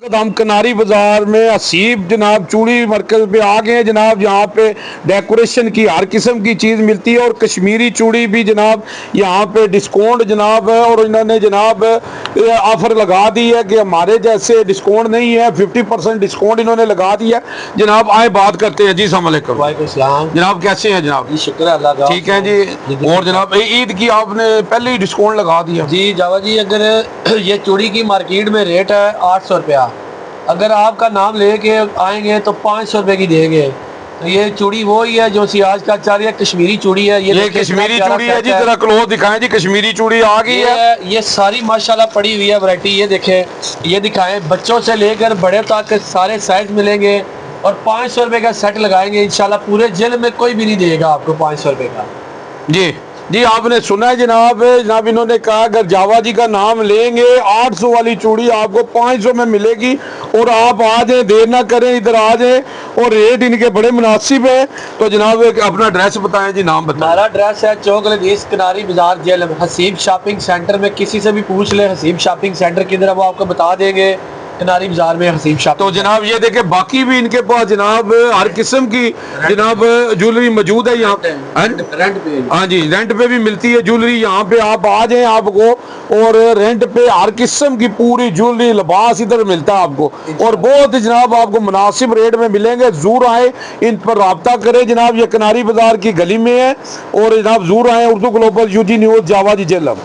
हम कनारी बाजार में हसीब जनाब चूड़ी मरकज पे आ गए हैं जनाब। यहाँ पे डेकोरेशन की हर किस्म की चीज़ मिलती है और कश्मीरी चूड़ी भी जनाब यहाँ पे डिस्काउंट जनाब है। और इन्होंने जनाब ऑफ़र लगा दी है कि हमारे जैसे डिस्काउंट नहीं है, 50% डिस्काउंट इन्होंने लगा दिया है जनाब। आए बात करते हैं जी। अस्सलाम वालेकुम। वालेकुम सलाम जनाब कैसे हैं जनाब? जी, शुक्र है अल्लाह का। ठीक है जी। और जनाब ईद की आपने पहले ही डिस्काउंट लगा दिया जी जावा जी, अगर ये चूड़ी की मार्केट में रेट है 800 रुपया, अगर आपका नाम लेके आएंगे तो 500 रुपये की देंगे। तो ये चूड़ी वो ही है जो सी आज का चल रही है, कश्मीरी चूड़ी है। ये कश्मीरी चूड़ी है जी। जरा क्लोज दिखाएं जी। कश्मीरी चूड़ी आ गई है। ये सारी माशाल्लाह पड़ी हुई है वैरायटी। ये देखें, ये दिखाएं, बच्चों से लेकर बड़े तक सारे साइज मिलेंगे। और 500 रुपये का सेट लगाएंगे इंशाल्लाह। पूरे जिले में कोई भी नहीं देगा आपको 500 रुपये का। जी जी, आपने सुना है जनाब। जनाब इन्होंने कहा अगर जावा जी का नाम लेंगे 800 वाली चूड़ी आपको 500 में मिलेगी। और आप आ जाएं, देर ना करें, इधर आ जाएं। और रेट इनके बड़े मुनासिब है। तो जनाब एक अपना एड्रेस बताएं जी, नाम बताएं। हमारा एड्रेस है चौक लदीस कनारी बाजार जेल, हसीब शॉपिंग सेंटर में। किसी से भी पूछ ले हसीब शॉपिंग सेंटर किधर है, वो आपको बता देंगे। कनारी बाजार में हसीब शॉपिंग। तो जनाब ये देखे बाकी भी इनके पास जनाब हर किस्म की जनाब ज्वेलरी मौजूद है यहाँ। रेंट पे। हाँ जी, रेंट पे भी मिलती है ज्वेलरी। यहाँ पे आप आ जाएं आपको, और रेंट पे हर किस्म की पूरी ज्वेलरी लिबास इधर मिलता है आपको। और बहुत जनाब आपको मुनासिब रेट में मिलेंगे। जरूर आए, इन पर रब्ता करें जनाब। ये कनारी बाजार की गली में है। और जनाब जरूर आए। उर्दू ग्लोबल UG न्यूज़ जावा जी जेलम।